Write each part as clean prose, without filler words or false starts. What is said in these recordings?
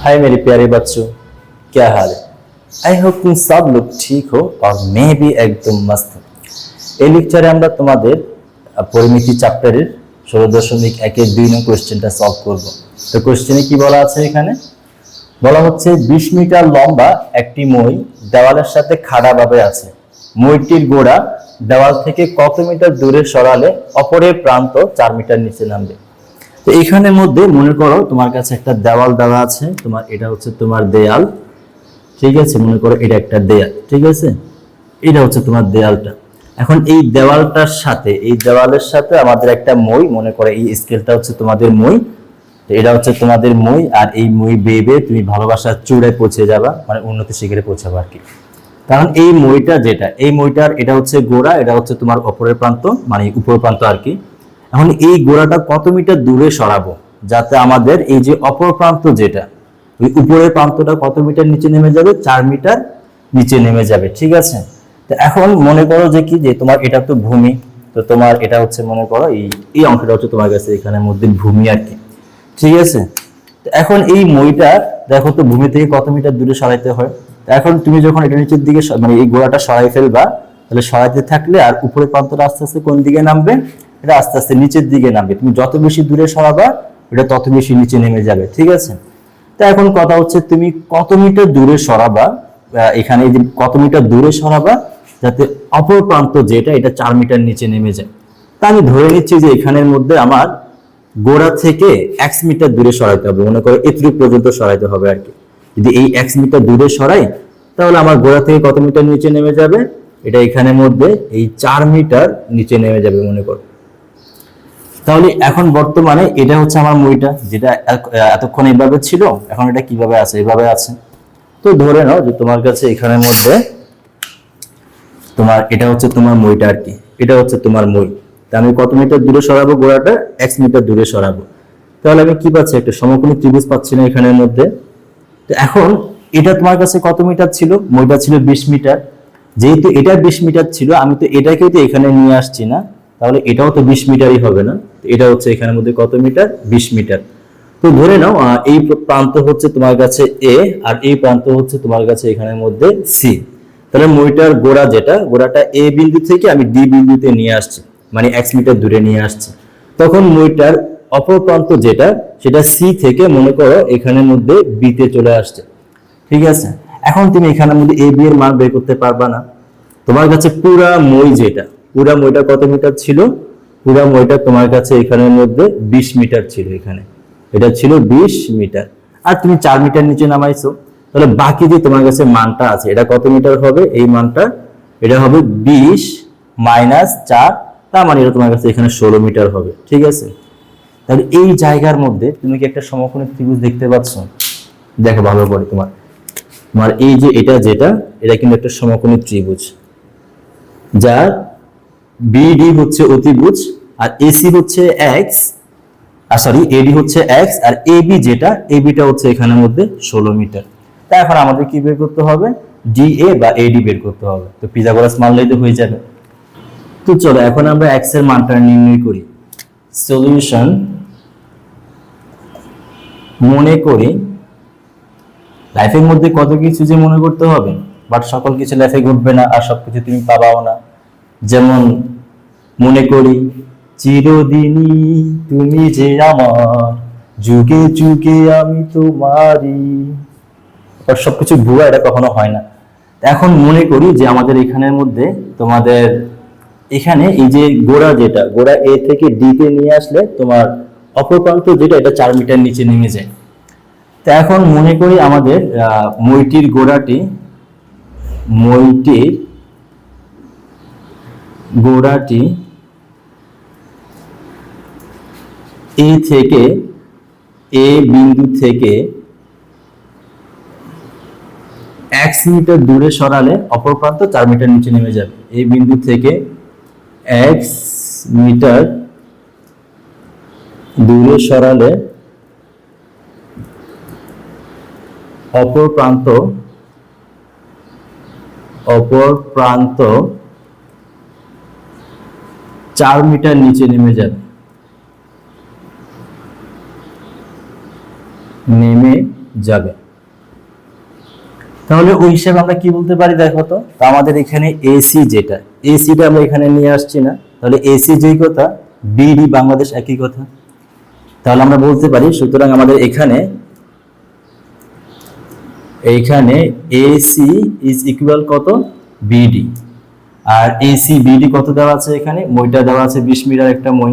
हाय मेरे प्यारे बच्चों, क्या हाल है। आई होप तुम सब लोग ठीक हो और मैं भी एकदम मस्त हूँ। এই লেকচারে আমরা তোমাদের পরিমিতি চ্যাপ্টারের 16.1-2 নং কোশ্চেনটা সলভ করব। তো কোশ্চেনে কি বলা আছে, এখানে বলা হচ্ছে 20 মিটার লম্বা একটি মই দেওয়ালের সাথে খাড়াভাবে আছে। মইটির গোড়া দেওয়াল থেকে কত মিটার দূরে সরালে অপরের প্রান্ত 4 মিটার নিচে নামবে। তো এখানের মধ্যে মনে করো তোমার কাছে একটা দেওয়াল দেওয়া আছে, তোমার এটা হচ্ছে তোমার দেয়াল, ঠিক আছে। মনে করো এটা একটা দেয়াল, ঠিক আছে, এটা হচ্ছে তোমার দেয়ালটা। এখন এই দেওয়ালটার সাথে এই দেওয়ালের সাথে আমাদের একটা মই, মনে করো এই স্কেলটা হচ্ছে তোমাদের মই, তো এটা হচ্ছে তোমাদের মই, আর এই মই বেয়ে বেয়ে তুমি ভালোবাসার চূড়ায় পৌঁছে যাবা, মানে উন্নতি শিখরে পৌঁছাবা আর কি। কারণ এই মইটা যেটা, এই মইটার এটা হচ্ছে গোড়া, এটা হচ্ছে তোমার অপরের প্রান্ত, মানে উপর প্রান্ত আর কি। এখন এই গোড়াটা কত মিটার দূরে সরাবো যাতে আমাদের এই যে অপর প্রান্ত যেটা, ওই উপরের প্রান্তটা কত মিটার নিচে নেমে যাবে, 4 মিটার নিচে নেমে যাবে, ঠিক আছে। তো এখন মনে করো যে কি, যে তোমার এটা তো ভূমি, তো তোমার এটা হচ্ছে মনে করো এই অংশটা হচ্ছে তোমার কাছে এখানের মধ্যে ভূমি আর কি, ঠিক আছে। তো এখন এই মইটা দেখো তো ভূমি থেকে কত মিটার দূরে সরাইতে হয়। এখন তুমি যখন এটা নিচের দিকে মানে এই গোড়াটা সরাই ফেলবা, তাহলে সরাইতে থাকলে আর উপরের প্রান্তটা আস্তে আস্তে কোন দিকে নামবে, এটা আস্তে আস্তে নিচের দিকে নামবে। তুমি যত বেশি দূরে সরাবা এটা তত বেশি নিচে নেমে যাবে, ঠিক আছে। তো এখন কথা হচ্ছে তুমি কত মিটার দূরে সরাবা, এখানে এই যে কত মিটার দূরে সরাবা যাতে অপর প্রান্ত যেটা এটা 4 মিটার নিচে নেমে যায়। তা আমি ধরে নিচ্ছি যে এখানের মধ্যে আমার গোড়া থেকে x মিটার দূরে সরাইতে হবে, মনে করো এতটুকু পর্যন্ত সরাইতে হবে আর কি। যদি এই x মিটার দূরে সরাই তাহলে আমার গোড়া থেকে কত মিটার নিচে নেমে যাবে, এটা এখানের মধ্যে এই 4 মিটার নিচে নেমে যাবে মনে করো। তাহলে এখন বর্তমানে এটা হচ্ছে আমার মইটা, যেটা এতক্ষণ এইভাবে ছিল, এখন এটা কিভাবে আছে, এইভাবে আছে। তো ধরে নাও যে তোমার কাছে এখানের মধ্যে তোমার এটা হচ্ছে তোমার মইটা আর কি, এটা হচ্ছে তোমার মই। তা আমি কত মিটার দূরে সরাবো, গোড়াটা x মিটার দূরে সরাবো। তাহলে আমি কি পাচ্ছি, একটা সমকোণী ত্রিভুজ পাচ্ছি না এখানের মধ্যে। তো এখন এটা তোমার কাছে কত মিটার ছিল, মইটা ছিল 20 মিটার। যেহেতু এটা 20 মিটার ছিল, আমি তো এটাকেও তো এখানে নিয়ে আসছি না, তাহলে এটাও তো 20 মিটারই হবে না। এটা হচ্ছে এখানের মধ্যে কত মিটার, 20 মিটার। তো ধরে নাও এই প্রান্ত হচ্ছে তোমার কাছে এ, আর এই প্রান্ত হচ্ছে তোমার কাছে এখানের মধ্যে সি। তাহলে মইটার গোড়া যেটা, গোড়াটা এ বিন্দু থেকে আমি ডি বিন্দুতে নিয়ে আসছি, মানে x মিটার দূরে নিয়ে আসছি। তখন মইটার অপর প্রান্ত যেটা, সেটা সি থেকে মনে করো এখানের মধ্যে বি তে চলে আসছে, ঠিক আছে। এখন তুমি এখানের মধ্যে এ বি এর মান বের করতে পারবা না। তোমার কাছে পুরা মই যেটা, পুরা মইটা কত মিটার ছিল, পুরা মইটা তোমার কাছে এখানের মধ্যে 20 মিটার ছিল, এখানে এটা ছিল 20 মিটার। আর তুমি 4 মিটার নিচে নামাইছো, তাহলে বাকি যে তোমার কাছে মানটা আছে এটা কত মিটার হবে, এই মানটা এটা হবে 20 মাইনাস 4, তার মানে এটা তোমার কাছে এখানে 16 মিটার হবে, ঠিক আছে। তাহলে এই জায়গার মধ্যে তুমি কি একটা সমকোণী ত্রিভুজ দেখতে পাচ্ছ, দেখো ভালো করে। তোমার তোমার এই যে এটা যেটা, এটা কিন্তু একটা সমকোণী ত্রিভুজ, যার বিডি হচ্ছে অতিভুজ, আর এসি হচ্ছে এক্স, আর সরি এডি হচ্ছে এক্স, আর এবি যেটা, এবিটা হচ্ছে এখানের মধ্যে 16 মিটার। তা এখন আমাদের কি বের করতে হবে, ডিএ বা এডি বের করতে হবে। তো পিথাগোরাস মানলেই তো হয়ে যাবে। তো চলো এখন আমরা এক্স এর মানটা নির্ণয় করি। সলিউশন, মনে করি লাইফের মধ্যে কত কিছু যে মনে করতে হবে, বাট সকল কিছু লাইফে ঘটবে না, আর সবকিছু তুমি পাবাও না। যেমন মনে করি চিরদিনই তুমি যে আমার, যুগে যুগে আমি তোমারই, আর সবকিছু ভুয়া, এটা কখনো হয় না। এখন মনে করি যে আমাদের এখানের মধ্যে তোমাদের এখানে এই যে গোড়া যেটা, গোড়া এ থেকে ডি তে নিয়ে আসলে তোমার অপর প্রান্ত যেটা, এটা 4 মিটার নিচে নেমে যায়। তো এখন মনে করি আমাদের মইটির গোড়াটি, মইটির গোড়াটি এ থেকে, এ বিন্দু থেকে x মিটার দূরে সরালে অপর প্রান্ত 4 মিটার নিচে নেমে যাবে। এই বিন্দু থেকে x মিটার দূরে সরালে অপর প্রান্ত 4 মিটার নিচে নেমে যাবে। তাহলে ওই হিসাবে আমরা কি বলতে পারি দেখো তো, আমাদের এখানে এসি যেটা, এসিটা আমরা এখানে নিয়ে আসছি না, তাহলে এসি যেই কথা, বিডি বাংলাদেশ একই কথা। তাহলে আমরা বলতে পারি, সুতরাং আমাদের এখানে এসি ইজ ইকুয়াল কত, বিডি। আর এসি বিডি কত দেওয়া আছে, এখানে মইটা দেওয়া আছে 20 মিটার একটা মই।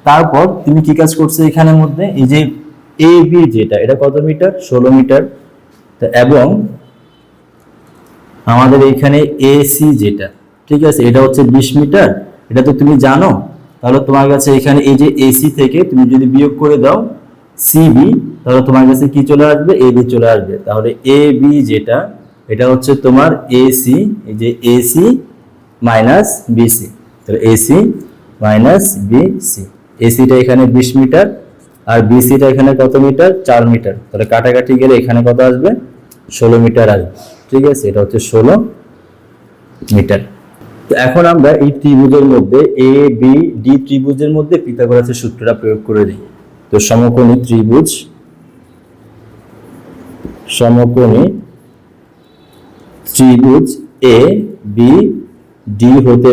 তারপর তুমি কি কাজ করছো এখানের মধ্যে, এই যে এ বি যেটা, এটা কত মিটার, 16 মিটার। এবং আমাদের এখানে এসি যেটা, ঠিক আছে, এটা হচ্ছে 20 মিটার, এটা তো তুমি জানো। তাহলে তোমার কাছে এখানে এই যে এসি থেকে তুমি যদি বিয়োগ করে দাও সিবি, তাহলে তোমার কাছে কি চলে আসবে, এবি চলে আসবে। তাহলে এ বি যেটা, এটা হচ্ছে তোমার এসি, এই যে এসি মাইনাস বিসি, তাহলে এসি মাইনাস বিসি। এসিটা এখানে 20 মিটার আর বিসিটা এখানে কত মিটার, 4 মিটার। তাহলে কাটাকাটি গেলে এখানে কত আসবে, 16 মিটার আসবে। ঠিক আছে, এটা হচ্ছে 16 মিটার। তো এখন আমরা এই ত্রিভুজের মধ্যে এ বি ডি ত্রিভুজের মধ্যে পিথাগোরাসের সূত্রটা প্রয়োগ করে দিই। তো সমকোণী ত্রিভুজ এ বি ডি হতে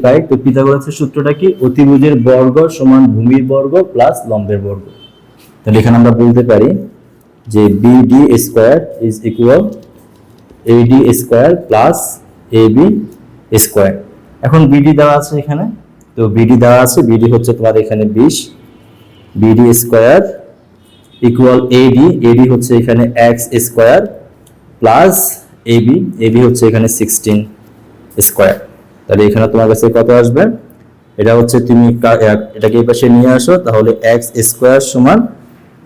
পাই, তো পিথাগোরাসের সূত্রটা কি, অতিভুজের বর্গ সমান ভূমির বর্গ প্লাস লম্বের বর্গ। তাহলে এখানে আমরা বলতে পারি যে BD square is equal AD square plus AB square. এখন বিডি দেওয়া আছে এখানে, তো বিডি দেওয়া আছে, বিডি হচ্ছে তোমার এখানে 20, বিডি স্কয়ার ইকুয়াল এডি হচ্ছে এখানে এক্স স্কয়ার প্লাস এবি হচ্ছে এখানে 16 স্কয়ার। তাহলে এখানে তোমার কাছে কত আসবে, এটা হচ্ছে তুমি এটাকে এই পাশে নিয়ে আসো, তাহলে এক্স স্কয়ার সমান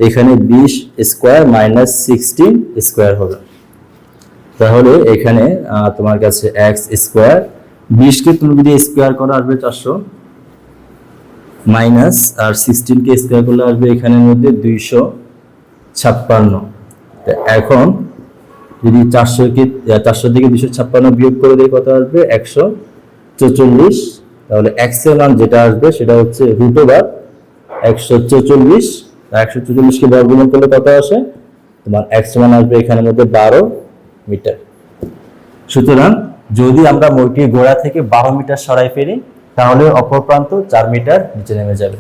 এখানে 20 স্কয়ার মাইনাস 16 স্কয়ার হবে। তাহলে এখানে তোমার কাছে এক্স স্কয়ার 20 কে তুমি যদি স্কয়ার করো আসবে 400 মাইনাস আর 16 কে স্কয়ার করলে আসবে এখানের মধ্যে 256। এখন যদি 400 থেকে 256 বিয়োগ করে দেই কত আসবে, 144। তাহলে এক্স এর মান যেটা আসবে সেটা হচ্ছে √144। 144 কে বর্গমূল করলে কত আসে, তোমার এক্স মান আসবে এখানের মধ্যে 12 মিটার। সুতরাং যদি আমরা মইটির গোড়া থেকে 12 মিটার সরাই ফেলি, তাহলে অপর প্রান্ত 4 মিটার নিচে নেমে যাবে।